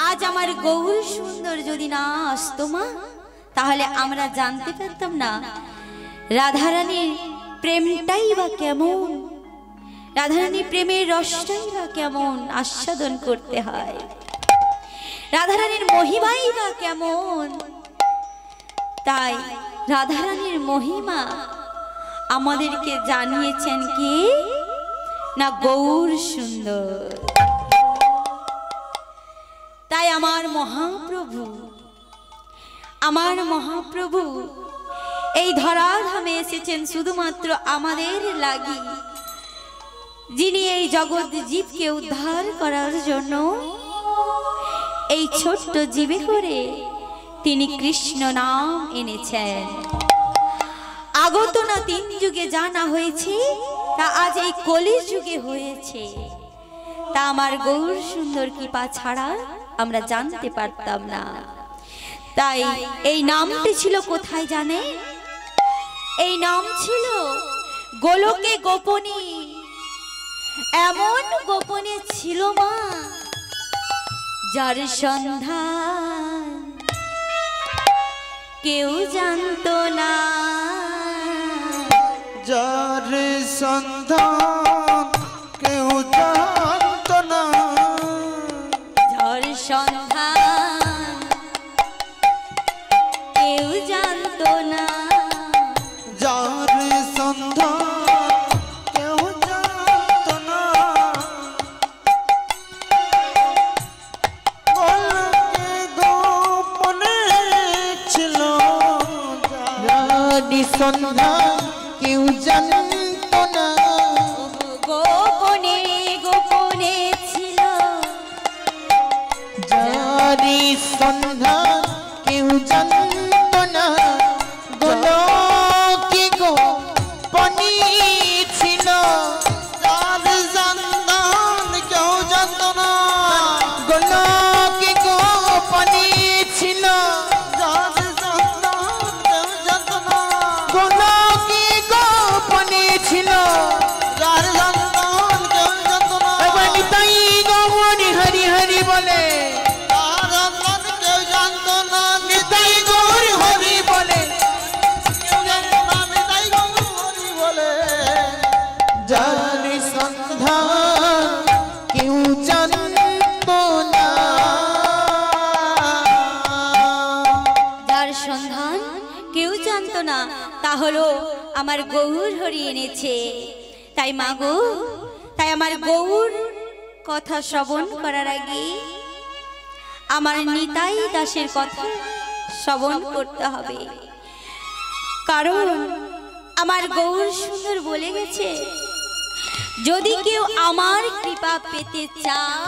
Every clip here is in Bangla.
आज आमार गौर सुंदर यदि ना आसतो मा ताहले आमरा जानते पारताम ना राधारानीर प्रेमटाई बा केमन, राधारानीर प्रेमेर रसटाई बा केमन आस्वादन करते हय, राधारानीर महिमाई बा केमन। ताई राधारानीर महिमा आमादेरके जानिয়েছেন কে ना गौर सुंदर। ताई आमार महाप्रभु এই ধরাধামে এসেছেন শুধুমাত্র আমাদের লাগি, যিনি এই জগৎ জীবকে উদ্ধার করার জন্য এই ছোট্ট জীবে করে তিনি কৃষ্ণ নাম এনেছেন। আগত না তিন যুগে জানা হয়েছে, তা আজ এই কলি যুগে হয়েছে। তা আমার গৌর সুন্দর কৃপা ছাড়া আমরা জানতে পারতাম না। তাই এই নামটি ছিল কোথায় জানে? এই নাম ছিল গোলকে গোপনী। এমন গোপনে ছিল মা যার সন্ধান কেউ জানতো না, যার সন্ধান কেউ জানতো না, যার সন্ধান কেউ জানতো না, যার সন্ধান কেউ জানতো না। গোলকে গোপনে ছিল যার সন্ধান কেউ জানতো না, গোপনে গোপনে ছিল যার সন্ধান কেউ জানতো না। গোলকে গোপনে ছিল যার সন্ধান কেউ জানতো না, গোলকে গোপনে ছিল যার সন্ধান কেউ জানতো না, গোলকে গোপনে ছিল যার সন্ধান কেউ জানতো না। এবার নিতাই গৌরী হরি হরি বলে তার সন্ধান কেউ জানতো না, নিতাই গৌরী হরি বলে কেউ জানতো না, নিতাই গৌরী হরি বলে যার সন্ধান কেউ জানতো না। যার সন্ধান কেউ জানতো না তা হলো আমার গৌর হরি এনেছে। তাই মাগো, তাই আমার গৌর কথা শ্রবণ করার আগে আমার নিতাই দাসের কথা শ্রবণ করতে হবে। কারণ আমার গৌর সুন্দর বলে গেছে, যদি কেউ আমার কৃপা পেতে চাও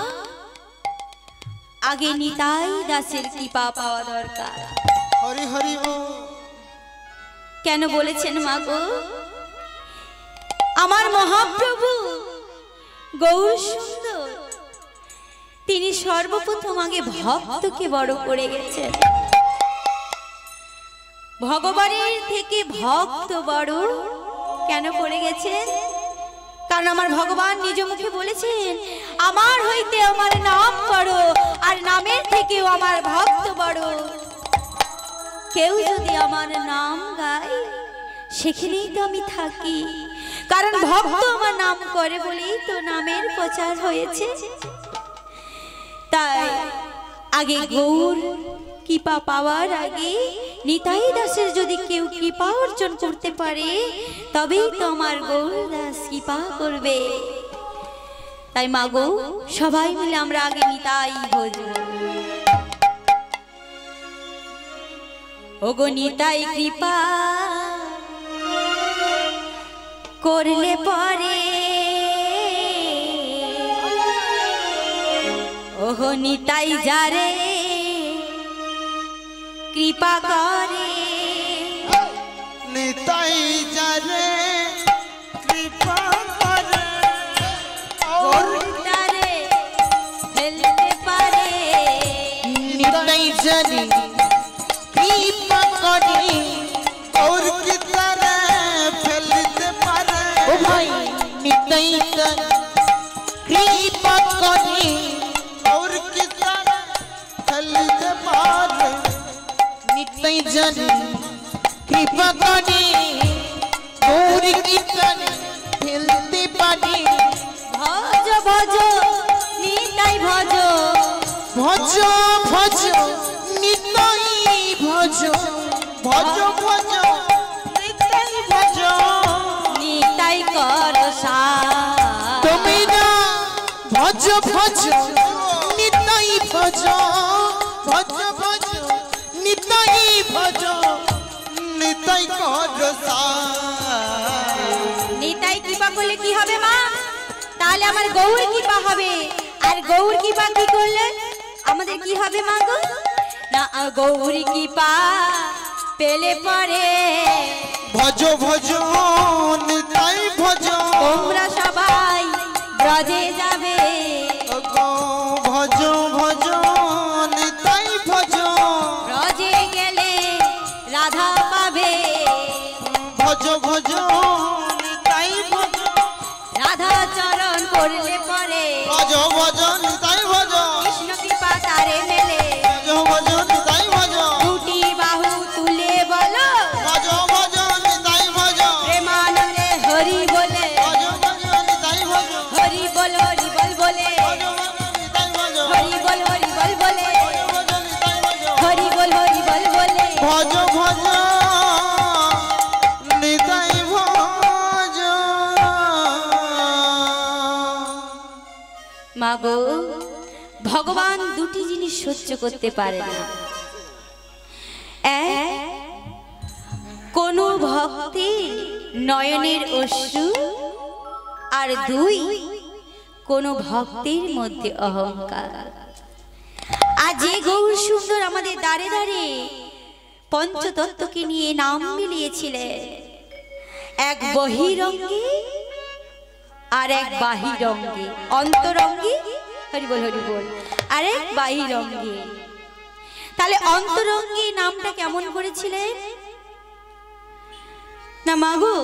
আগে নিতাই দাসের কৃপা পাওয়া দরকার। হরি হরি বল। কেন বলেছেন মাগো? আমার মহাপ্রভু গৌর সুন্দর তিনি সর্বপ্রথম আগে ভক্তকে বড় করে গেছেন। ভগবানের থেকে ভক্ত বড় কেন করে গেছেন? কারণ আমার ভগবান নিজ মুখে বলেছেন, আমার হইতে আমার নাম বড়, আর নামের থেকেও আমার ভক্ত বড়। কেউ যদি আমার নাম গায় সেখানেই তো আমি থাকি, কারণ ভক্ত আমার নাম করে বলেই তো নামের প্রচার হয়েছে। তাই আগে গৌর কৃপা পাওয়ার আগে নিতাই দাসের যদি কেউ কৃপা অর্জন করতে পারে তবেই তো আমার গৌর দাস কৃপা করবে। তাই মাগো, সবাই মিলে আমরা আগে নিতাই ভজবো। ওগো নিতাই কৃপা করলে পরে, ওগো নিতাই যারে কৃপা করে, নিতাই যারে কৃপা করে, তারে ফেলতে পারে, নিতাই যারে কৃপা করে, और की तरह फैलते पारे। ओ भाई निताई जारे कृपा करे, और की तरह জানি কৃপা করে গৌরী কীর্তনে ফেলতে পারি ভজ ভজ নিতাই ভজ ভজ ভজ নিতাই ভজ ভজ ভজ নিতাই ভজ নিতাই কর সার তুমি না ভজ ভজ নিতাই ভজ ভজ ভজ নিতাই ভজ নিতাই কর নিতাই কৃপা করলে কি হবে মা? তাহলে আমার গৌর কৃপা হবে। আর গৌর কৃপা কি করলে আমাদের কি হবে মা গো? না গৌর কৃপা পেলে পরে ভজ ভজ নিতাই ভজ তোমরা সবাই ব্রজে যাবে। ভজ ভজ নিতাই ভজ ব্রজে গেলে রাধা পাবে। ভজ ভজ নিতাই ভজ রাধা চরণ করলে পরে ভজ ভজ নিতাই ভজ কৃষ্ণ কৃপা তারে মেলে। ভজ ভজ নিতাই ভজ দুটি বাহু তুলে বলো ভজ ভজ নিতাই ভজ প্রেমানন্দে হরি বলে। ভজ ভজ নিতাই ভজ হরি বল বলে ভজ ভজ নিতাই ভজ হরি বল বলে ভজ নিতাই ভজ হরি বল বলে। ভজ ভজ নিতাই ভজ মাগো ভগবান দুটি জিনিস সহ্য করতে পারে না। এক, কোন ভক্তের নয়নের অশ্রু, আর দুই, কোন ভক্তের মধ্যে অহংকার। আর যে গৌর সুন্দর আমাদের দাঁড়ে দাঁড়ে পঞ্চতত্ত্বকে নিয়ে নাম মিলিয়েছিলেন, এক বহিরঙ্গে আর এক বাহিরঙ্গে, অন্তরঙ্গে হরি বল আর এক বাহিরঙ্গে। তাহলে অন্তরঙ্গে নামটা কেমন করেছিলেন না মাগো?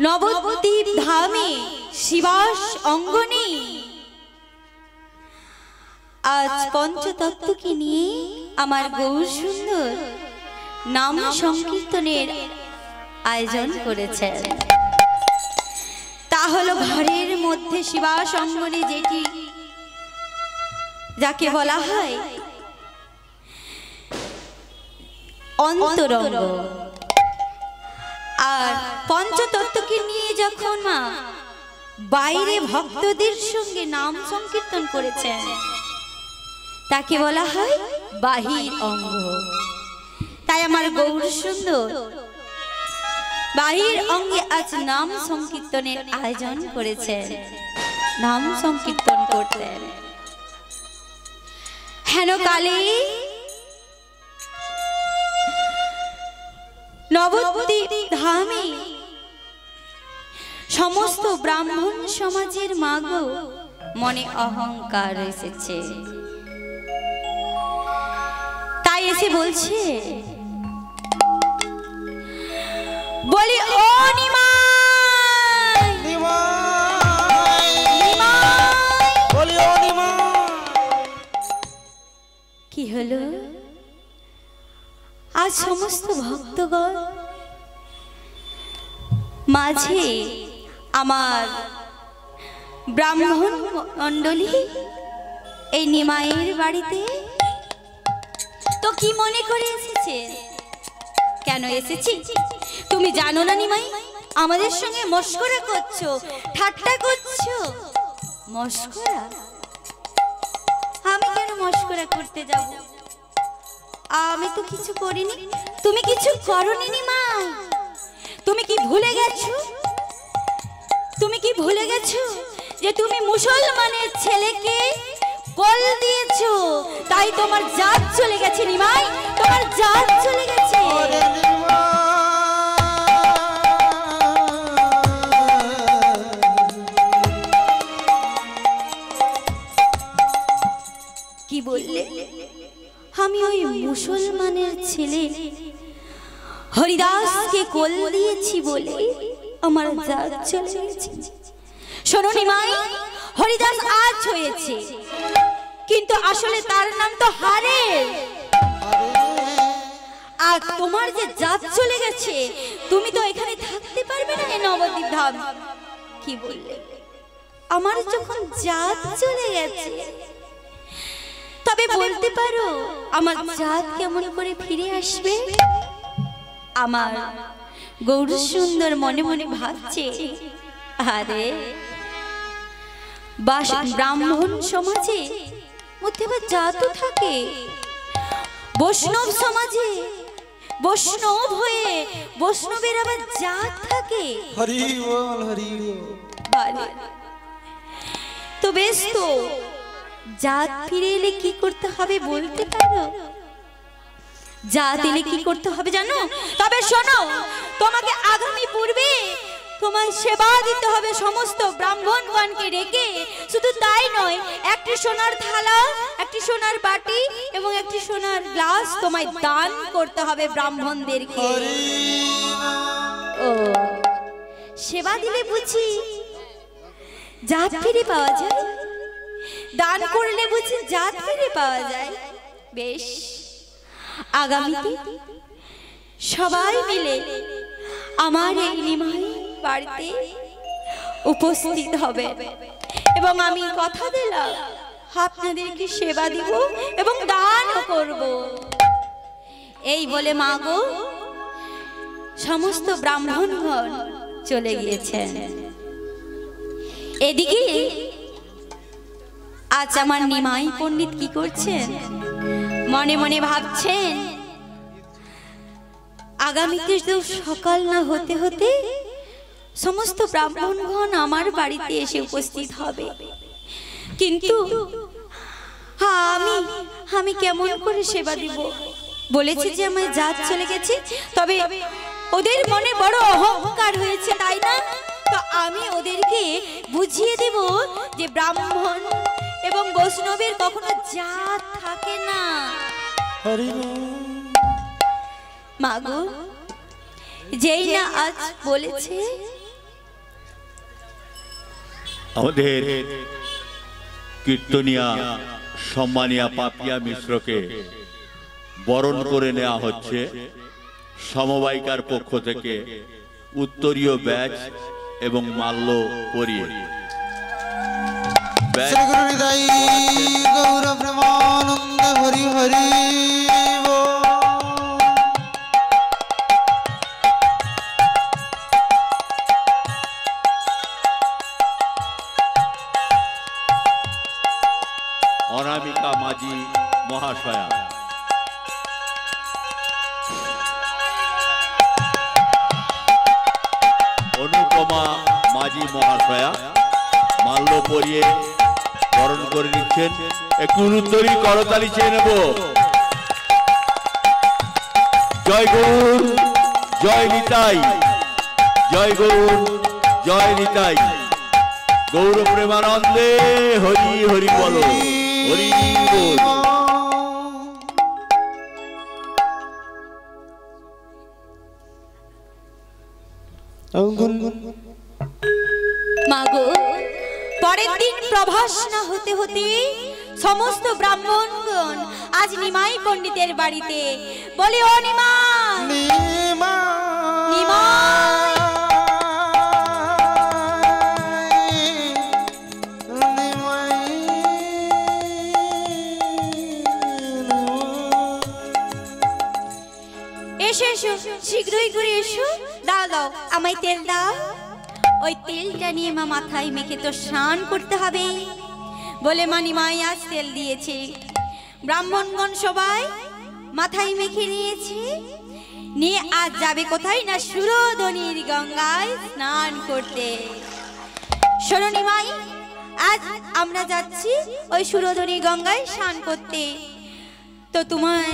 নবদ্বীপ ধামে শিবাস অঙ্গনে আজ পঞ্চতত্ত্বকে নিয়ে আমার গৌর সুন্দর নাম সংকীর্তনের আয়োজন করেছেন। তা হলো ঘরের মধ্যে শিবাস অঙ্গনে যেটি যাকে বলা হয় অন্তরঙ্গ। আর পঞ্চতত্ত্বকে নিয়ে যখন মা বাইরে ভক্তদের সঙ্গে নাম সংকীর্তন করেছেন তাকে বলা হয় বাহির অঙ্গ। তাই আমার গৌর সুন্দর বাহির অঙ্গে আজ নাম সংকীর্তনের আয়োজন করেছেন, নাম সংকীর্তন করতেন। হেন কালে নবদ্বীপ ধামে সমস্ত ব্রাহ্মণ সমাজের মাগো মনে অহংকার এসেছে। তাই এসে বলছে, বলি ও নিমাই, বলি ও নিমাই। কি হলো? আজ সমস্ত ভক্তগণ মাঝে আমার ব্রাহ্মণ মণ্ডলী এই নিমাইয়ের বাড়িতে, তো কি মনে করে এসেছে? কেন এসেছি তুমি জানো না নিমাই? আমাদের সঙ্গে মস্করা করছো, ঠাট্টা করছো। মস্করা? আমি কেন মস্করা করতে যাব? আমি তো কিছু করিনি। তুমি কিছু করনি নিমাই। তুমি কি ভুলে গেছো? তুমি কি ভুলে গেছো যে তুমি মুসলমানের ছেলেকে কোল দিয়েছো, তাই তোমার জাত চলে গেছে নিমাই, তোমার জাত চলে গেছে। কি বললে? আমি ওই মুসলমানের ছেলে হরিদাসকে কোল দিয়েছি বলে আমার জাত চলে গেছে। শোনো নিমাই, হরিদাস আজ হয়েছে, কিন্তু আসলে তার নাম তো হারের। আর তোমার যে জাত চলে গেছে, তুমি তো এখানে থাকতে পারবে না এই নবদ্বীপ ধাম। কি বললে? আমার যখন জাত চলে গেছে, তবে বলতে পারো আমার জাত কেমন করে ফিরে আসবে? আমার গৌর সুন্দর মনে মনে ভাবছে, আরে ব্রাহ্মণ সমাজে মধ্যে আবার জাতও থাকে, বৈষ্ণব সমাজে বৈষ্ণব হয়ে বৈষ্ণবের আবার জাত থাকে। হরি বল হরি বল। তো বেশ, তো জাত ফিরে এলে কি করতে হবে বলতে পারো? জাত এলে কি করতে হবে জানো? তবে শোনো, তোমাকে আগামী পূর্বে তোমায় সেবা দিতে হবে সমস্ত ব্রাহ্মণগণকে ডেকে। শুধু তাই নয়, একটি সোনার থালা, একটি সোনার বাটি এবং একটি সোনার গ্লাস তোমায় দান করতে হবে ব্রাহ্মণদেরকে। ও, সেবা দিলে বুঝি জাত ফিরে পাওয়া যায়? দান করলে বুঝি জাত ফিরে পাওয়া যায়? বেশ, আগামীতে সবাই মিলে আমার এই নিমাই বাড়িতে উপস্থিত হবে এবং আমি কথা দিলাম আপনাদেরকে সেবা দিব এবং দানও করব। এই বলে মা গো সমস্ত ব্রাহ্মণগণ চলে গিয়েছেন। এদিকে আজ আমার নিমাই পণ্ডিত কি করছেন? মনে মনে ভাবছেন, আগামীতে তো সকাল না হতে হতে সমস্ত ব্রাহ্মণগণ আমার বাড়িতে এসে উপস্থিত হবে, কিন্তু আমি কেমন করে সেবা দিব? বলেছি যে আমার জাত চলে গেছে, তবে ওদের মনে বড় অহংকার হয়েছে, তাই না? তো আমি ওদেরকে বুঝিয়ে দেব যে ব্রাহ্মণ এবং বৈষ্ণবের কখনো জাত থাকে না। মাগো, যেই না আজ বলেছে, আমাদের কীর্তনিয়া সম্মানিয়া পাপিয়া মিশ্রকে বরণ করে নেওয়া হচ্ছে সমবায়িকার পক্ষ থেকে উত্তরীয় ব্যাজ এবং মাল্য পরিয়ে। শ্রী গুরু হৃদয় গৌর প্রেমানন্দ হরি হরি অনামিকা মাঝি মহাশয়া, অনুপমা মাঝি মহাশয়া মাল্য পরিয়ে বরণ করে নিচ্ছেন। একটু উত্তরী করতালি চেয়ে নেব। জয় গৌর, জয় নিতাই, জয় গৌর, জয় নিতাই। গৌর প্রেমানন্দে হরি হরি বলো, হরি বল। মাগো, পরের দিন প্রভাস না হতে হতে সমস্ত ব্রাহ্মণগণ আজ নিমাই পণ্ডিতের বাড়িতে। বলে, ও নিমাই, নিমাই, এসো এসো, শীঘ্রই করে এসো। দাও দাও, আমায় তেল দাও। ওই তেলটা নিয়ে মা মাথায় মেখে তো স্নান করতে হবে। বলে মা নিমাই আজ তেল দিয়েছে, ব্রাহ্মণগণ সবাই মাথায় মেখে নিয়েছে, নিয়ে আজ যাবে কোথায় না সুরধনির গঙ্গায় স্নান করতে। শোনো নিমাই, আজ আমরা যাচ্ছি ওই সুরধনী গঙ্গায় স্নান করতে। তো তোমায়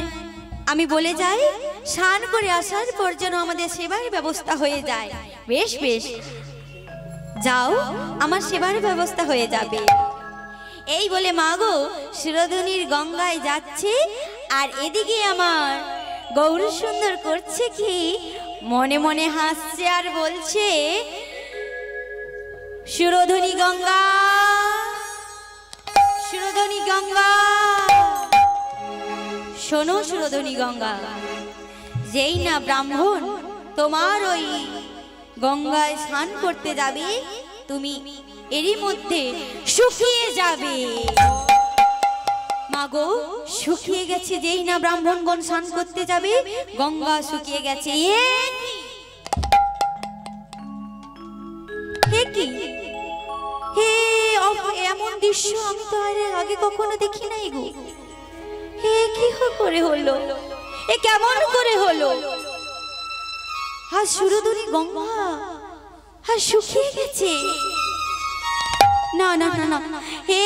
আমি বলে যাই, স্নান করে আসার পর যেন আমাদের সেবার ব্যবস্থা হয়ে যায়। বেশ বেশ, যাও, আমার সেবার ব্যবস্থা হয়ে যাবে। এই বলে মাগো সুরধনীর গঙ্গায় যাচ্ছে, আর এদিকে আমার গৌর সুন্দর করছে কি, মনে মনে হাসছে আর বলছে, সুরধনী গঙ্গা, সুরধনী গঙ্গা, শোনো সুরধনী গঙ্গা, যেই না ব্রাহ্মণ তোমার ওই গঙ্গায় স্নান করতে যাবে, তুমি এরই মধ্যে শুকিয়ে যাবে। মাগো, শুকিয়ে গেছে, যেই না ব্রাহ্মণগণ স্নান করতে যাবে গঙ্গা শুকিয়ে গেছে। কি হে, এমন দৃশ্য আমি তো আগে কখনো দেখি নাই গো। হে কি করে হলো, এ কেমন করে হলো? আর সুরধনী গঙ্গা আর শুকিয়ে গেছে। না না না না,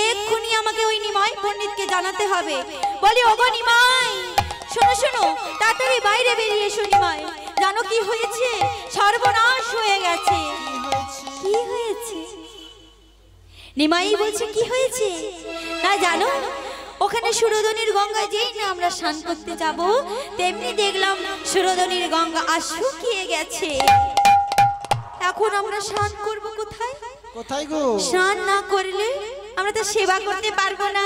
এক্ষুনি আমাকে ওই নিমাই পণ্ডিতকে জানাতে হবে। বলি, ওগো নিমাই, শোনো শোনো, তাড়াতাড়ি বাইরে বেরিয়ে এসো নিমাই। জানো কি হয়েছে? সর্বনাশ হয়ে গেছে। কি হয়েছে? নিমাই বলছে কি হয়েছে না জানো? ওখানে সুরধনীর গঙ্গায় যেই না আমরা স্নান করতে যাব, তেমনি দেখলাম সুরধনীর গঙ্গা আর শুকিয়ে গেছে। এখন আমরা স্নান করব কোথায়? কোথায় গো? স্নান না করলে আমরা তো সেবা করতে পারবো না।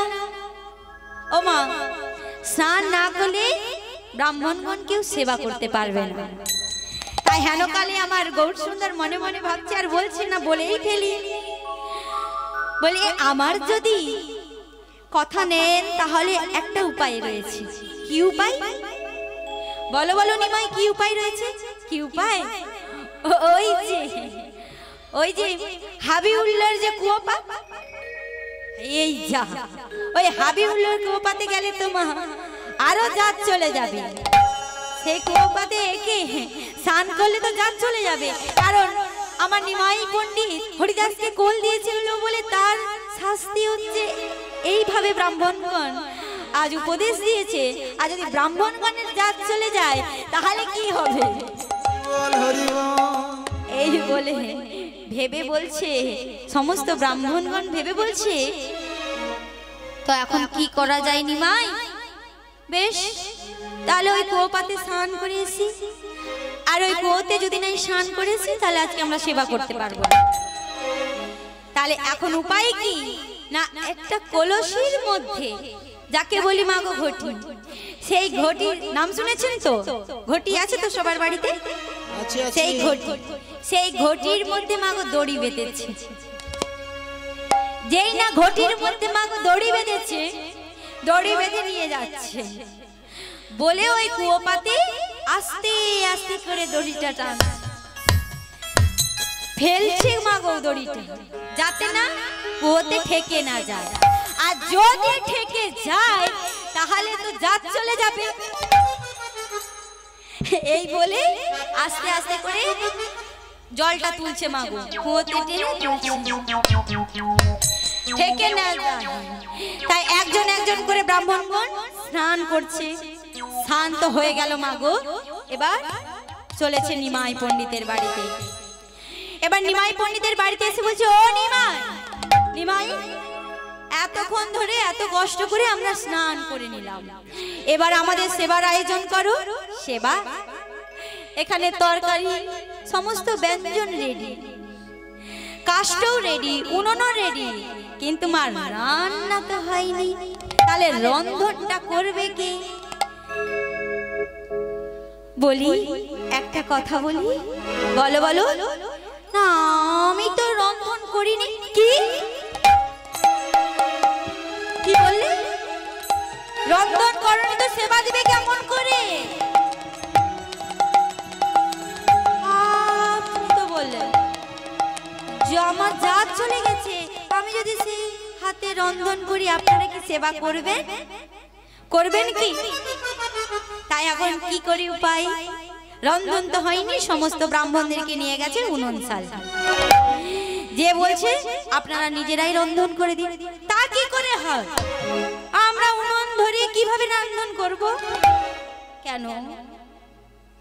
ও মা, স্নান না করলে ব্রাহ্মণগণ কেউ সেবা করতে পারবে না। তাই হেনকালে আমার গৌর সুন্দর মনে মনে ভাবছে, আর বলছে না, বলেই ফেলি। বলে, আমার যদি কথা নেন তাহলে একটা উপায় রয়েছে। কি উপায়? বলো বলো নিমাই, কি উপায় রয়েছে? কি উপায়? ওই যে হাবিউল্লাহর যে কুয়োপা, এই যা, ওই হাবিউল্লাহর কুয়োপাতে গেলে তো মা আরো জাত চলে যাবে। সেই কুয়োপাতে একে স্নান করলে তো জাত চলে যাবে। কারণ আমার নিমাই পণ্ডিত হরিদাসকে কোল দিয়েছিল বলে তার শাস্তি হচ্ছে এইভাবে ব্রাহ্মণগণ আজ উপদেশ দিয়েছে। আর যদি ব্রাহ্মণগণের জাত চলে যায় তাহলে কি হবে? এই বলে ভেবে বলছে, সমস্ত ব্রাহ্মণগণ ভেবে বলছে, তো এখন কি করা যায় নিমাই? বেশ, তাহলে ওই কুয়োপাতে স্নান করেছি, আর ওই কুয়োতে যদি নাই স্নান করেছি তাহলে আজকে আমরা সেবা করতে পারবো না। তাহলে এখন উপায় কি না, একটা কলসির মধ্যে, যাকে বলি মাগো ঘটি, সেই ঘটির নাম শুনেছেন তো? ঘটি আছে তো সবার বাড়িতে? সেই ঘটির মধ্যে মাগো দড়ি বেঁধেছে। যেই না ঘটির মধ্যে মাগো দড়ি বেঁধেছে, দড়ি বেঁধে নিয়ে যাচ্ছে, বলে ওই কুয়োপাতে আস্তে আস্তে করে দড়িটা টান ফেলছে মাগো দড়িটা, যাতে না কুয়োতে ঠেকে না যায়। আর যদি ঠেকে যায় তাহলে তো জাত চলে যাবে। এই বলে আস্তে আস্তে করে জলটা তুলছে মাগো, কুয়োতে টেনে ঠেকে না যায়। তাই একজন একজন করে ব্রাহ্মণগণ স্নান করছে। স্নান তো হয়ে গেল মাগো, এবার চলেছে নিমাই পণ্ডিতের বাড়িতে। এবার নিমাই পণ্ডিতের বাড়িতে এসে বলছে, ও নিমাই, নিমাই, এতক্ষণ ধরে এত কষ্ট করে আমরা স্নান করে নিলাম, এবার আমাদের সেবার আয়োজন করো। সেবা? এখানে তরকারি সমস্ত ব্যঞ্জন রেডি, কাষ্ঠও রেডি, উনুনও রেডি, কিন্তু মা রান্না তো হয়নি। তাহলে রন্ধনটা করবে কে? বলি, একটা কথা বলি। বলো বলো। না, আমি তো রন্ধন করিনি। কি কি বললে? রন্ধন করনি তো সেবা দিবে কেমন করে? তো বললে যে আমার জাত চলে গেছে, আমি যদি সেই হাতে রন্ধন করি আপনারা কি সেবা করবেন? করবেন কি? তাই এখন কি করি উপায়? রন্ধন তো হয়নি, সমস্ত ব্রাহ্মণদেরকে নিয়ে গেছে উনুন সাল, যে বলছে আপনারা নিজেরাই রন্ধন করে দিন। তা কি করে হয়? আমরা উনুন ধরে কিভাবে রন্ধন করব? কেন?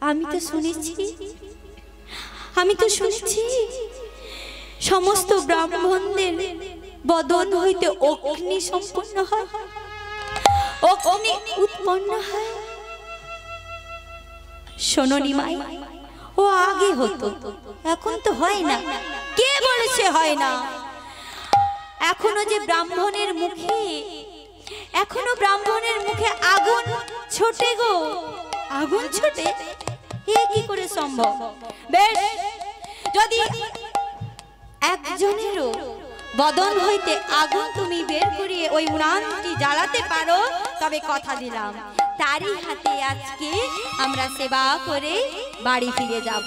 আমি তো শুনেছি সমস্ত ব্রাহ্মণদের বদন হইতে অগ্নি সম্পন্ন হয়, অগ্নি উৎপন্ন হয়। শোনো নিমাই, ও আগে হতো, এখন তো হয় না। কে বলেছে হয় না? এখনো যে ব্রাহ্মণের মুখে, এখনো ব্রাহ্মণের মুখে আগুন ছোটে গো, আগুন ছোটে, এ কি করে সম্ভব? বেশ, যদি একজনেরও বদন হইতে আগুন তুমি বের করিয়ে ওই উনানটি জ্বালাতে পারো, তবে কথা দিলাম তারই হাতে আজকে আমরা সেবা করে বাড়ি ফিরে যাব।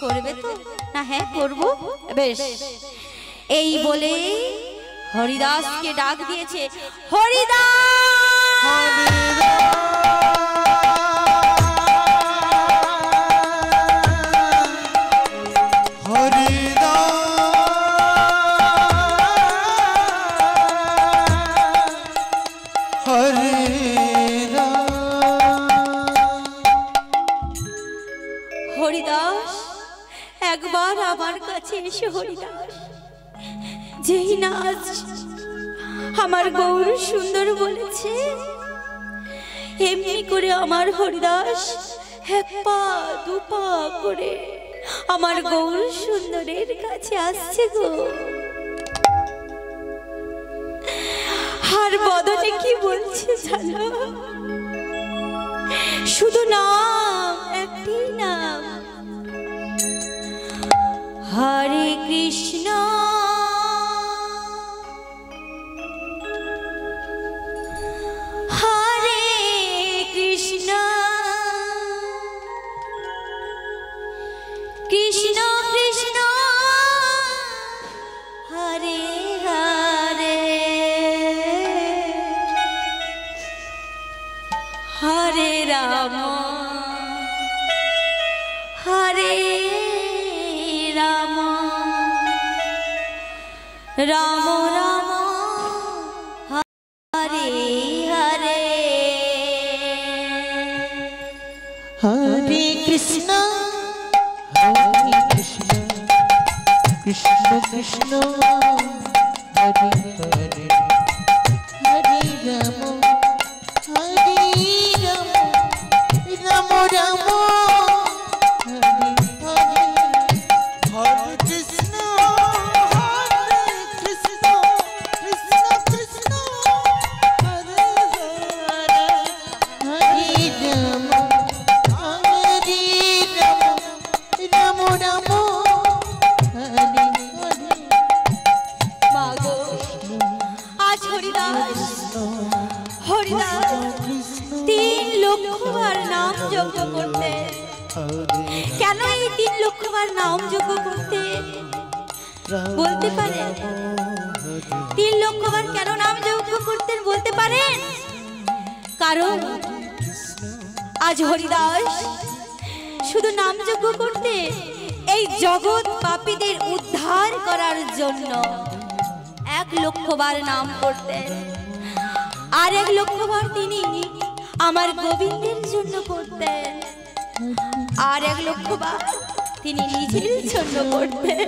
করবে তো? না হ্যাঁ করব। বেশ, এই বলে হরিদাসকে ডাক দিয়েছে। হরিদাস, একবার আমার কাছে এসে হরিদাস, যেই নাচ আমার গৌর সুন্দর বলেছে, এমনি করে আমার হরিদাস এক পা দু পা করে আমার গৌর সুন্দরের কাছে আসছে গো। আর বদনে কি বলছে জানো? শুধু নাম, একটি নাম, হরে কৃষ্ণ হরে কৃষ্ণ কৃষ্ণ কৃষ্ণ হরে হরে হরে রাম হরে রাম রাম রাম হরে হরে হরে কৃষ্ণ কৃষ্ণ কৃষ্ণ হরে হরে হরে রাম হরে রাম রাম রাম হরে হরে হরে কৃষ্ণ কৃষ্ণ কৃষ্ণ কৃষ্ণ হরে হরে হরে রাম হরে রাম রাম রাম হরে হরে। মাগো, আজ হরিদাস হরিদাস 3 লক্ষবার নাম যজ্ঞ করতে। কেন এই 3 লক্ষবার নাম যজ্ঞ করতে বলতে পারেন? 3 লক্ষবার কেন নাম যজ্ঞ করতেন বলতে পারেন? কারণ আজ হরিদাস শুধু নাম যজ্ঞ করতে, এই জগৎ পাপীদের উদ্ধার করার জন্য 1 লক্ষবার নাম করতেন। আর 1 লক্ষবার তিনি আমার গোবিন্দের জন্য করতেন, আর 1 লক্ষবার তিনি নিজের জন্য করতেন।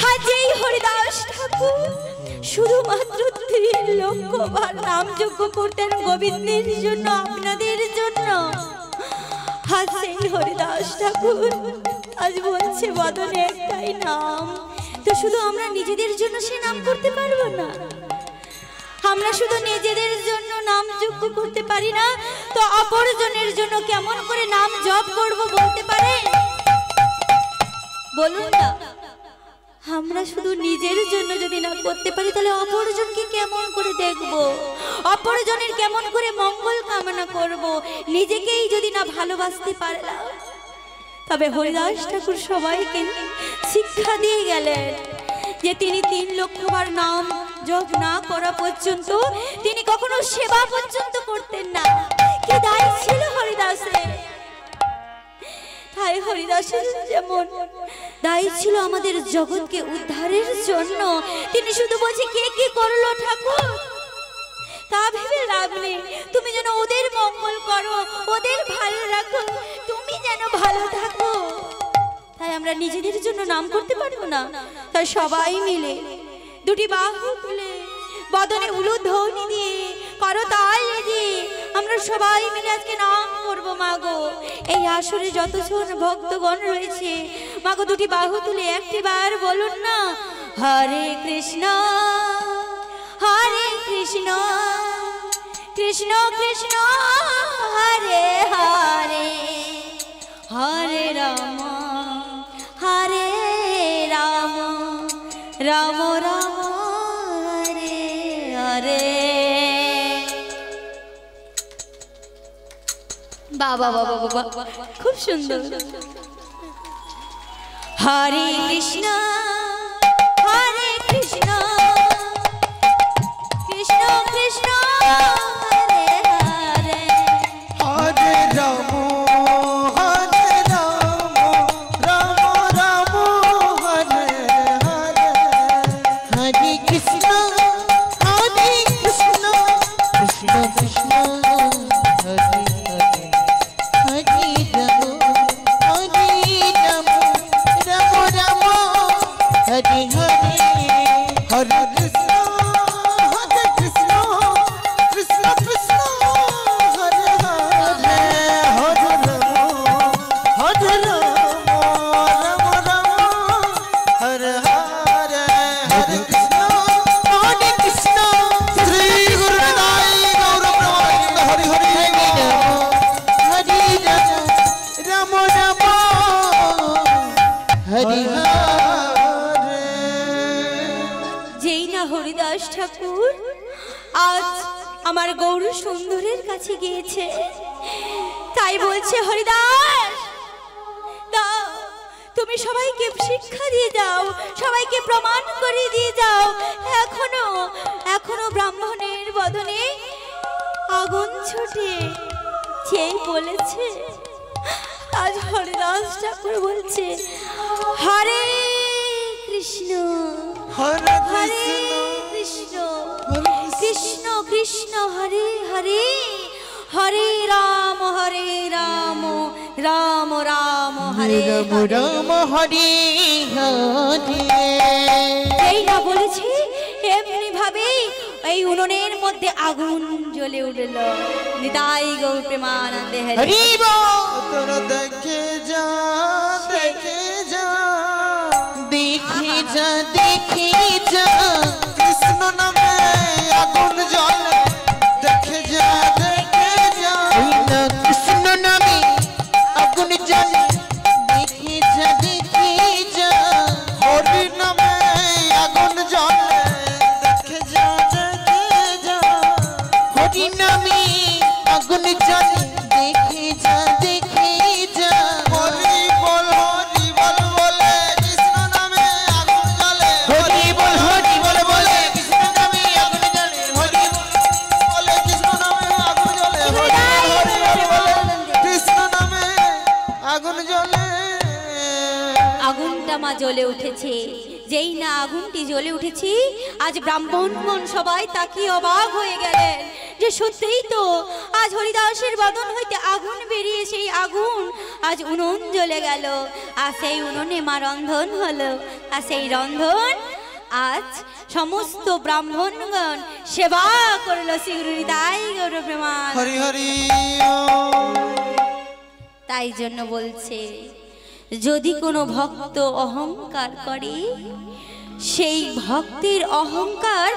আর যেই হরিদাস ঠাকুর শুধুমাত্র 3 লক্ষবার নাম যজ্ঞ করতেন গোবিন্দের জন্য, আপনাদের জন্য, আর সেই হরিদাস ঠাকুর আজ বলছে বদনে একটাই নাম। তো শুধু আমরা নিজেদের জন্য সে নাম করতে পারবো না? আমরা শুধু নিজেদের জন্য নাম যজ্ঞ করতে পারি না, তো অপরজনের জন্য কেমন করে নাম জপ করব বলতে পারে? বলুন না। আমরা শুধু নিজের জন্য যদি না করতে পারি, তাহলে অপরজনকে কেমন করে দেখব? অপরজনের কেমন করে মঙ্গল কামনা করব? নিজেকেই যদি না ভালোবাসতে পারলাম। তবে হরিদাস ঠাকুর সবাইকে শিক্ষা দিয়ে গেলেন যে তিনি 3 লক্ষবার নাম জপ না করা পর্যন্ত তিনি কখনো সেবা পর্যন্ত করতেন না। কি দায় ছিল হরিদাসের! তাই হরিদাসের যেমন দায় ছিল আমাদের জগৎকে উদ্ধারের জন্য, তিনি শুধু বলছে কে কি করলো ঠাকুর তা ভেবে লাভ নেই। তুমি যেন ওদের মঙ্গল করো, ওদের ভালো রাখো, তুমি যেন ভালো থাকো। তাই আমরা নিজেদের জন্য নাম করতে পারবো না। তাই সবাই মিলে 2টি বাহু তুলে বদনে উলুধ্বনি দিয়ে করতাল দিয়ে আমরা সবাই মিলে আজকে নাম করব। মাগো, এই আসরে যতজন ভক্তগণ রয়েছে, মাগো 2টি বাহু তুলে একটিবার বলুন না, হরে কৃষ্ণ কৃষ্ণ কৃষ্ণ হরে হরে হরে রাম রাম রাম হরে হরে। বাবা বাবা বাবা খুব সুন্দর। হরে কৃষ্ণ কৃষ্ণ কৃষ্ণ হরে হরে হরে রাম রাম রাম হরে হরে। হরে কৃষ্ণ কৃষ্ণ কৃষ্ণ হরে হরে। হরে রাম রাম রাম হরে হরে। হরে কৃষ্ণ কৃষ্ণ কৃষ্ণ কৃষ্ণ হরে হরে। হরে রাম রাম রাম হরে হরে। হরে কৃষ্ণ শ্রী গুরু নিতাই গৌর প্রেমানন্দ হরি হরি। হরে রাম রাম হরে হরে। যেই না হরিদাস ঠাকুর আজ আমার গৌর সুন্দরের কাছে গিয়েছে, তাই বলছে হরিদাস দাও, তুমি সবাইকে শিক্ষা দিয়ে যাও, সবাইকে প্রমাণ করে দিয়ে যাও। এখনো এখনো ব্রাহ্মণের বদনে আগুন ছুটে যেই বলেছে, আজ হরিদাস ঠাকুর বলছে হরে কৃষ্ণ হরে হরে কৃষ্ণ কৃষ্ণ কৃষ্ণ কৃষ্ণ হরে হরে হরে রাম রাম রাম হরে হরে। রাম হরে হরে। এই না বলেছি এমনি ভাবে এই উনুনের মধ্যে আগুন জ্বলে উঠল। নিতাই গৌর প্রেমানন্দে হরি। হরি বল। তোরা দেখে যা দেখে যা দেখে যা দেখে যা কৃষ্ণ নামে আগুন জ্বলে। দেখে যা দেখে যা কৃষ্ণ নামে আগুন জ্বলে। দেখে যা দেখে যা হরি নামে আগুন জ্বলে। দেখে যা দেখে যা হরি নামে আগুন জ্বলে। দেখে যা দেখে যা হরি বল বলে কৃষ্ণ নামে আগুন জ্বলে। হরি বল বলে কৃষ্ণ নামে আগুন জ্বলে। হরি বলে কৃষ্ণ নামে আগুন জ্বলে। হরি বলে কৃষ্ণ নামে আগুন জ্বলে। আগুনটা মা জ্বলে উঠেছে। যেই না আগুনটি জ্বলে উঠেছে, আজ ব্রাহ্মণগণ সবাই তাকিয়ে অবাক হয়ে গেলেন যে সত্যিই তো আজ হরিদাসের বদন হইতে আগুন বেরিয়ে সেই আগুন আজ উনুন জ্বলে গেল। আর সেই উনুনে মা রন্ধন হলো। আর সেই রন্ধন আজ সমস্ত ব্রাহ্মণগণ সেবা করলো শ্রী গুরু নিতাই গৌর প্রেমান। হরি হরি। তাই জন্য বলছে যদি কোনো ভক্ত অহংকার করে, সেই ভক্তের অহংকার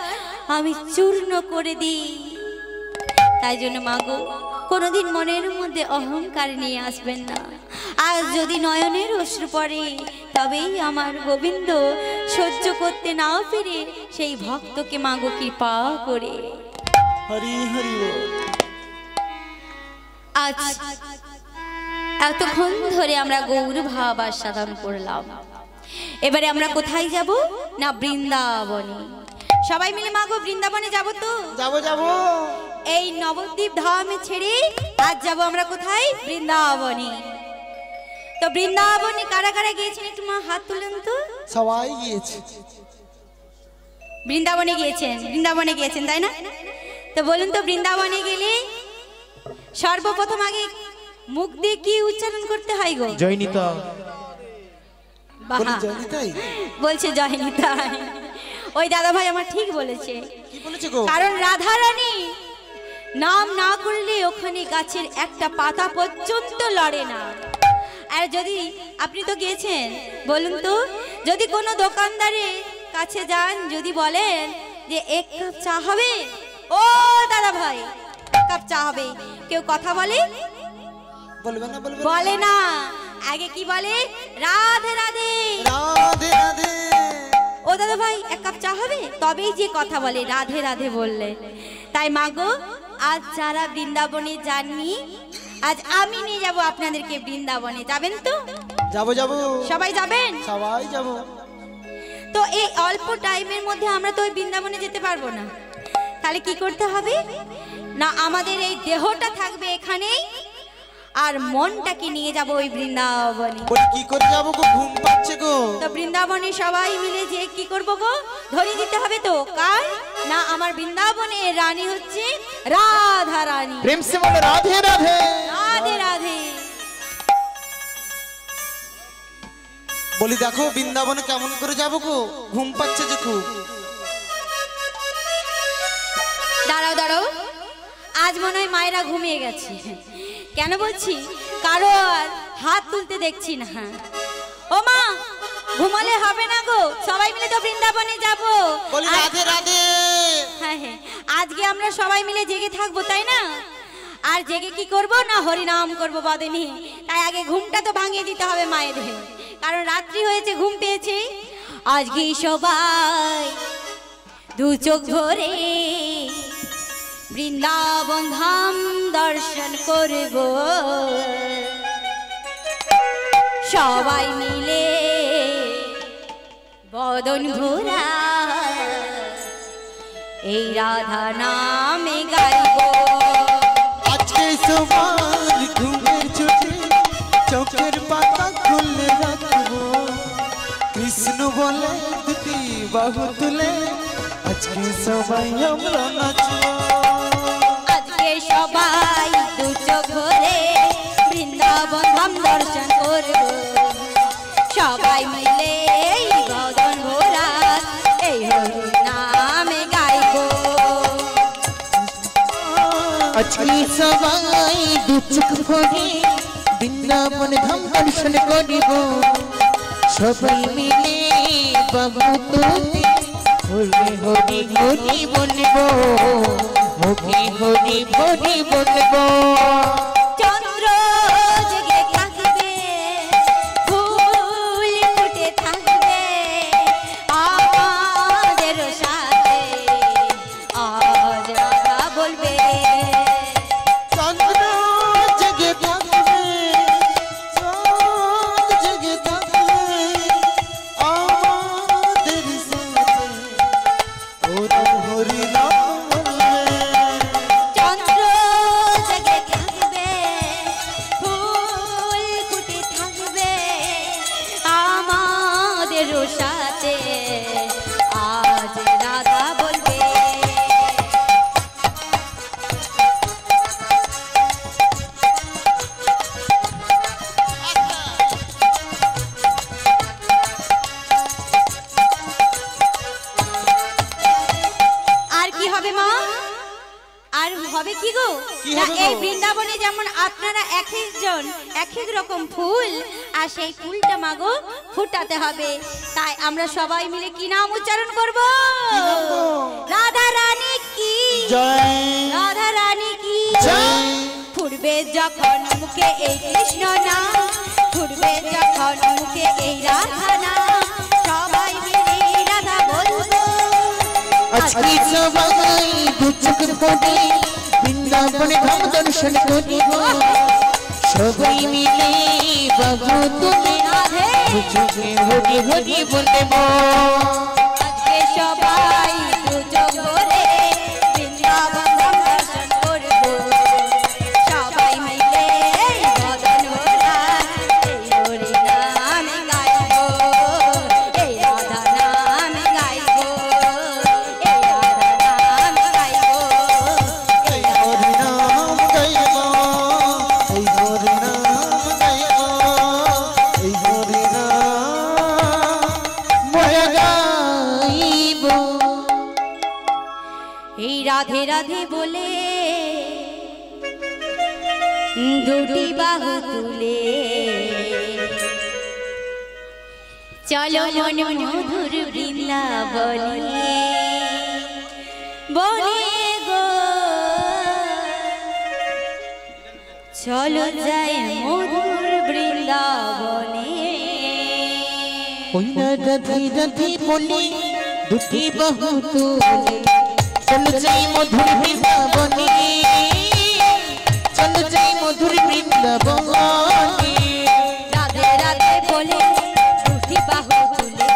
আমি চূর্ণ করে দিই। তাই জন্য মাগো কোনোদিন মনের মধ্যে অহংকার নিয়ে আসবেন না। আর যদি নয়নের অশ্রু পড়ে, তবেই আমার গোবিন্দ সহ্য করতে না পেরে সেই ভক্তকে মাগো কৃপা করে। হরি হরি। আজ এতক্ষণ ধরে আমরা গৌর ভাব আস্বাদন করলাম। এবারে আমরা কোথায় যাব না বৃন্দাবনে। সবাই মিলে মাগো বৃন্দাবনে যাব তো? যাব। এই নবদ্বীপ ধামে ছেড়ে আজ যাব আমরা কোথায়? বৃন্দাবনে। তো বৃন্দাবনে কারা কারা গিয়েছেন একটু মা হাত তুলেন তো। সবাই গিয়েছে। বৃন্দাবনে গিয়েছেন তাই না? তো বলুন তো বৃন্দাবনে গেলে সর্বপ্রথম আগে মুখ দিয়ে কি উচ্চারণ করতে হয় গো? জয়নিতা। বাহ, বলছে জয়নিতাই। ওই দাদা ভাই আমার ঠিক বলেছে। কি বলেছে গো? কারণ রাধা রানী নাম না করলে ওখানে গাছের একটা পাতা পর্যন্ত লড়ে না। আর যদি আপনি তো গিয়েছেন, বলুন তো যদি কোনো দোকানদারের কাছে যান, যদি বলেন যে এক কাপ চা হবে, ও দাদা ভাই কাপ চা হবে। কেউ কথা বলে? বলবে না বলবে বলে না, আগে কি বলে? রাধে রাধে। রাধে রাধে। ও দাদা ভাই এক কাপ চা হবে, তবেই যে কথা বলে রাধে রাধে বললে। তাই মাগো, আজ যারা বৃন্দাবনে যাননি, আজ আমি নিয়ে যাব আপনাদেরকে বৃন্দাবনে। যাবেন তো? যাবো যাবো, সবাই যাবেন? সবাই যাবো। তো এই অল্প টাইমের মধ্যে আমরা তো ওই বৃন্দাবনে যেতে পারবো না। তাহলে কি করতে হবে না, আমাদের এই দেহটা থাকবে এখানেই, আর মনটাকে নিয়ে যাব ওই বৃন্দাবনে। কি করে যাবো গো? ঘুম পাচ্ছে গো। তো বৃন্দাবনে সবাই মিলে যে কি করব গো? ধরি দিতে হবে তো কার না, আমার বৃন্দাবনে রানী হচ্ছে রাধা রানী। প্রেম সে বলে রাধে রাধে। রাধে রাধে। বলি দেখো বৃন্দাবনে কেমন করে যাবো গো? ঘুম পাচ্ছে যে খুব। দাঁড়াও দাঁড়াও, আজ মনে হয় মায়েরা ঘুমিয়ে গেছে। কেন বলছি, কারো আর হাত তুলতে দেখছি না। ও মা, ঘুমালে হবে না গো, সবাই মিলে তো বৃন্দাবনে যাব। বলি রাধে রাধে। হ্যাঁ হ্যাঁ, আজকে আমরা সবাই মিলে জেগে থাকবো, তাই না? আর জেগে কি করব না, হরিনাম করবো বদনি। তাই আগে ঘুমটা তো ভাঙিয়ে দিতে হবে মায়েদের, কারণ রাত্রি হয়েছে, ঘুম পেয়েছে। আজকে সবাই দু চোখ ভরে বৃন্দাবন ধাম দর্শন করব, সবাই মিলে বদন ভরা এই রাধা নামে গাইব। আজকে সবার ঘুমের ছুটি, চোখের পাতা খুলে রাখবো। কৃষ্ণ বলে দুটি বাহু তুলে আজকে সবাই আমরা নাচবো। আজকে সবাই দু চোখ ভরে বৃন্দাবন ধাম দর্শন করব, সবাই মিলে বদন ভরা এই হরি নামে গাইব। আজকে সবাই দু চোখ ভরে বৃন্দাবন ধাম দর্শন করিব, সবাই মিলে বাবু তুলতে হরি হরি হরি বলব, হরি হরি হরি বলব। চন্দ্র জেগে থাকবে, ফুল ফুটে থাকবে আমাদের সাথে, আজ রাধা বলবে। চন্দ্র জেগে থাকবে, চাঁদ জেগে থাকবে আমাদের সাথে, ওরা হরি নাম বলবে। চন্দ্র জেগে থাকবে, ফুল ফুটে থাকবে আমাদের সাথে, আজ রাধা বলবে। আর কি হবে মা? আর হবে কি গো? কি না, হবে গো? এই বৃন্দাবনে যেমন আপনারা এক একজন এক এক রকম ফুল, আর সেই ফুলটা মাগো ফুটাতে হবে। তাই আমরা সবাই মিলে কি নাম উচ্চারণ করব? কি নাম গো? রাধা রানী কি জয় রাধা রানী কি জয়। ফুটবে যখন মুখে এই কৃষ্ণ নাম, ফুটবে যখন মুখে এই রাধা নাম, সবাই মিলে রাধা বলবো। আজকে সবাই দু চোখ ভরে বৃন্দাবন ধাম দর্শন করিব, সবাই মিলে বাবু তুলে রাধে চোখে হরি হরি বলব। আজকে সবাই দু চোখ ভরে বৃন্দাবন ধাম দর্শন করব, সবাই মিলে বদন ভরা এই হরি নাম গাইব, এই রাধা নাম গাইব, এই রাধা নাম গাইব, এই হরি নাম গাইব, এই হরি নাম গাইব, এই হরি নাম ময়া গাইব। এই রাধে রাধে বলে দুটি বাহু তুলে চলো মন মধুর বৃন্দাবনে বনে গো। চলো যাই মধুর বৃন্দাবনে। ওই না রাধে রাধে বলে দুটি বাহু তুলে চলো যাই মধুর বৃন্দাবনে, চলো যাই মধুর বৃন্দাবনে। রাধে রাধে বলে দুটি বাহু তুলে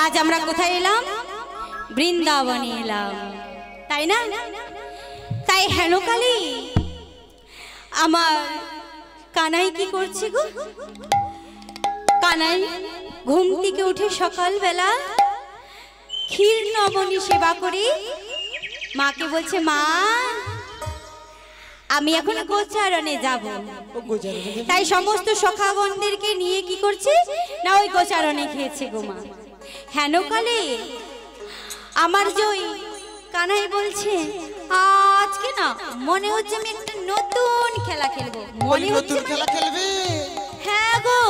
আজ আমরা কোথায় এলাম? বৃন্দাবনে এলাম, তাই না? তাই হেন কালী আমার কানাই কি করছে গো? কানাই ঘুম থেকে উঠে সকালবেলা ক্ষীর নবনী সেবা করি, মাকে বলছে মা আমি এখন গোচারণে যাব। তাই সমস্ত সখাগণদেরকে নিয়ে কি করছে না ওই গোচারণে খেয়েছে গো মা। হেন কালে আমার জয় কানাই বলছে আজকে না মনে হচ্ছে আমি একটা নতুন খেলা খেলবো। মনে হচ্ছে খেলা খেলবে? হ্যাঁ গো।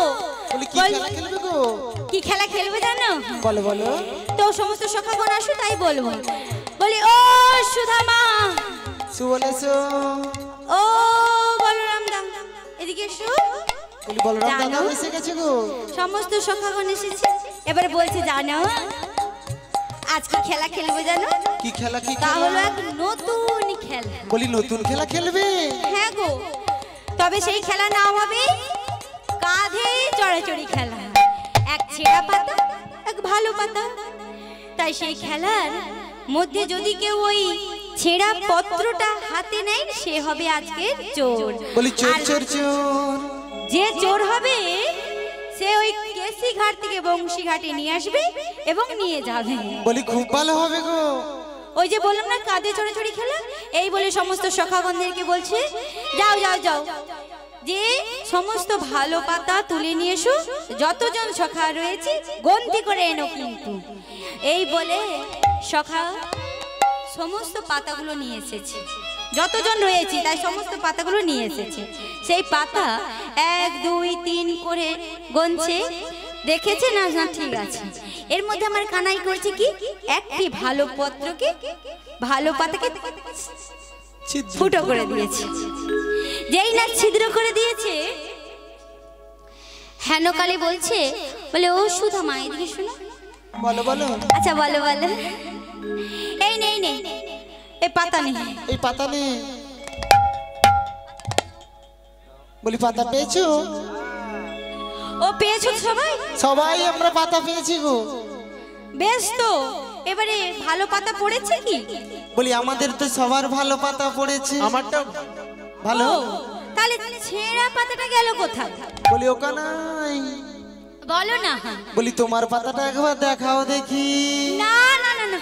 বলি কি খেলা খেলবে গো? কি খেলা খেলবে জানো? বলো বলো। তো সমস্ত সখাগণ আসো তাই বলবো। বলি ও সুধামা সুবলেছো, ও বলরাম দা এদিকে এসো। বলি বলরাম দাদা এসে গেছে গো। সমস্ত সখাগণ এসেছে। এবারে বলছে জানো আজকে খেলা খেলবো জানো? কি খেলা? কি তা খেলা? হলো এক নতুন খেলা। বলি নতুন খেলা খেলবে? হ্যাঁ গো। তবে সেই খেলার নাম হবে কাঁধে চড়াচড়ি খেলা। এক ছেঁড়া পাতা এক ভালো পাতা। তাই সেই খেলার মধ্যে যদি কেউ ওই ছেঁড়া পত্রটা হাতে নেয় সে হবে আজকের চোর। বলি চোর আর চোর চোর। যে চোর হবে সে ওই কেসি ঘাট থেকে বংশী ঘাটে নিয়ে আসবে এবং নিয়ে যাবে। বলি খুব ভালো হবে গো। ওই যে বললাম না কাঁধে চড়াচড়ি খেলা, এই বলে সমস্ত সখাগণদেরকে বলছে যাও যাও যাও যে সমস্ত ভালো পাতা তুলে নিয়ে এসো, যতজন সখা রয়েছে গন্তি করে এনো কিন্তু। এই বলে সখা সমস্ত পাতাগুলো নিয়ে এসেছে, যতজন রয়েছে তাই সমস্ত পাতাগুলো নিয়ে এসেছে। সেই পাতা 1 2 3 করে গনছে, দেখেছে না না ঠিক আছে। এর মধ্যে আমার কানাই করছে কি একটি ভালো পত্রকে ভালো পাতাকে ফুটো করে দিয়েছে। যেই না ছিদ্র করে দিয়েছে, হেনকালে বলছে, বলে ও সুধামা এদিকে শোনো। বলো বলো। আচ্ছা বলো বলো। এই নেই নেই, এই পাতা নেই। এই পাতা নেই? বলি পাতা পেয়েছো? ও পেয়েছো সবাই? সবাই আমরা পাতা পেয়েছি গো। বেশ তো, এবারে ভালো পাতা পড়েছে কি? বলি আমাদের তো সবার ভালো পাতা পড়েছে। আমারটা ভালো। ও, তাহলে ছেঁড়া পাতাটা গেল কোথায়? বলি ওকা নাই। বলো না। বলি তোমার পাতাটা একবার দেখাও দেখি। না না না না,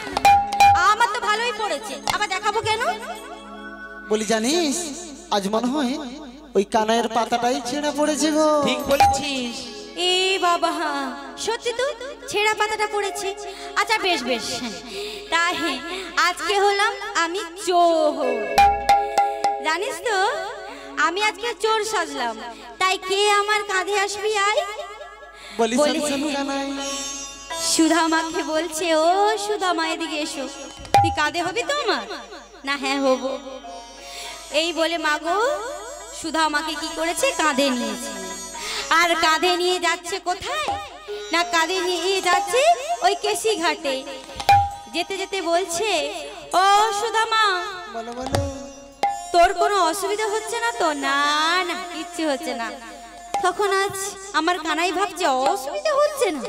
আমার তো ভালোই পড়েছে, আবার দেখাবো কেন? বলি জানিস, আজ মনে হয় ওই কানাইয়ের পাতাটাই ছেঁড়া পড়েছে গো। ঠিক বলেছিস। এ বাবা, সত্যি তো ছেঁড়া পাতাটা পড়েছে। আচ্ছা বেশ বেশ, তাই আজকে হলাম আমি চোর। জানিস তো আমি আজকে চোর সাজলাম, তাই কে আমার কাঁধে আসবি আয়। বলি বলি শোন কানাই। সুধামাকে বলছে, ও সুধামা এদিকে এসো, তুই কাঁধে হবি তো আমার? না হ্যাঁ হব। এই বলে মাগো সুধামাকে কি করেছে, কাঁধে নিয়েছে। আর কাঁধে নিয়ে যাচ্ছে কোথায় না, কাঁধে নিয়ে যাচ্ছে ওই কেশি ঘাটে। যেতে যেতে বলছে, ও সুধামা বলো বলো। তোর কোনো অসুবিধা হচ্ছে না তো? না না, কিচ্ছু হচ্ছে না। তখন আজ আমার কানাই ভাবছে অসুবিধা হচ্ছে না।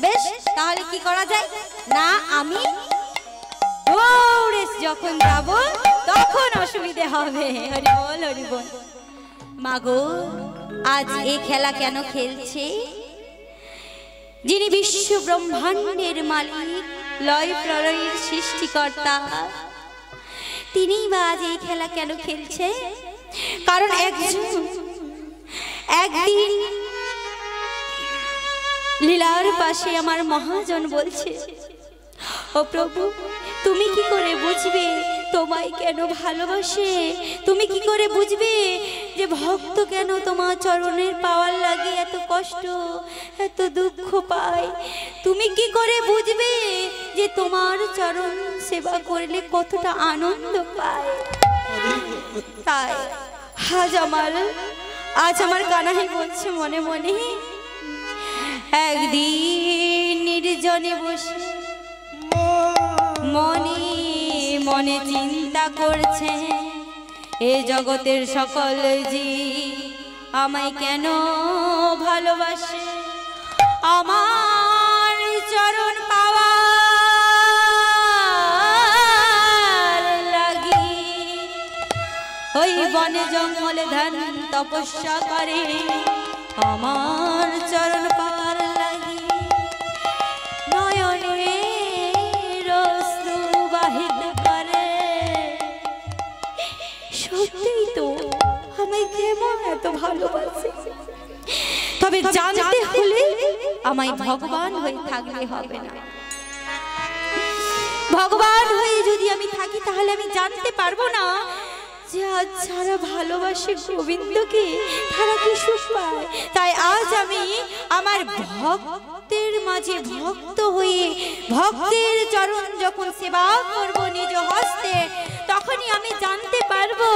বেশ, তাহলে কি করা যায় না, আমি দৌড়ে যখন যাব তখন অসুবিধে হবে। হরি বল হরি বল। মাগো আজ এই খেলা কেন খেলছে? যিনি বিশ্ব ব্রহ্মাণ্ডের মালিক, লয় প্রলয়ের সৃষ্টিকর্তা, তিনি বা আজ এই খেলা কেন খেলছে? কারণ একদিন লীলার পাশে আমার মহাজন বলছে, ও প্রভু তুমি কি করে বুঝবে তোমায় কেন ভালোবাসে? তুমি কি করে বুঝবে যে ভক্ত কেন তোমার চরণের পাওয়ার লাগে এত কষ্ট এত দুঃখ পায়? তুমি কি করে বুঝবে যে তোমার চরণ সেবা করলে কতটা আনন্দ পায়? তাই আজ আমার কানাই বলছে মনে মনে, একদিন নির্জনে বসে মনে মনে চিন্তা করছে, এ জগতের সকল জীব আমায় কেন ভালোবাসে? আমার চরণ পাওয়ার লাগি ওই বনে জঙ্গলে ধ্যান তপস্যা করে, আমার চরণ পাওয়ার লাগি নয়নে রশ্রু বাহিত করে। সত্যিই তো আমায় কেমন এত ভালোবাসে, তবে জানতে হলে আমায় ভগবান হয়ে থাকলে হবে না। ভগবান হয়ে যদি আমি থাকি তাহলে আমি জানতে পারবো না যে আজ যারা ভালোবাসে গোবিন্দকে তারা কি সুখ পায়। তাই আজ আমি আমার ভক্তের মাঝে ভক্ত হয়ে ভক্তের চরণ যখন সেবা করব নিজ হস্তে, তখনই আমি জানতে পারবো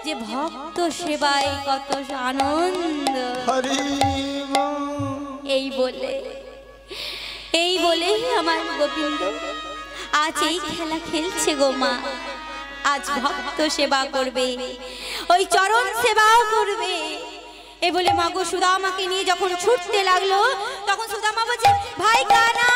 যে ভক্ত সেবায় কত আনন্দ। এই বলে আমার গোবিন্দ আজ এই খেলা খেলছে গো মা। আজ ভক্ত সেবা করবে, ওই চরণ সেবা করবে। এ বলে মা গো সুদামাকে নিয়ে যখন ছুটতে লাগলো, তখন সুদামা বলছে, ভাই কানা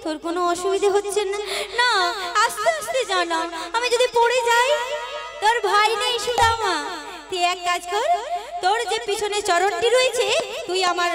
তোর কোনো অসুবিধা হচ্ছে না? না, আস্তে আস্তে জানা, আমি যদি পড়ে যাই তোর ভাই নেই সুদামা, তুই এক কাজ কর, তোর যে পিছনে চরণটি রয়েছে তুই আমার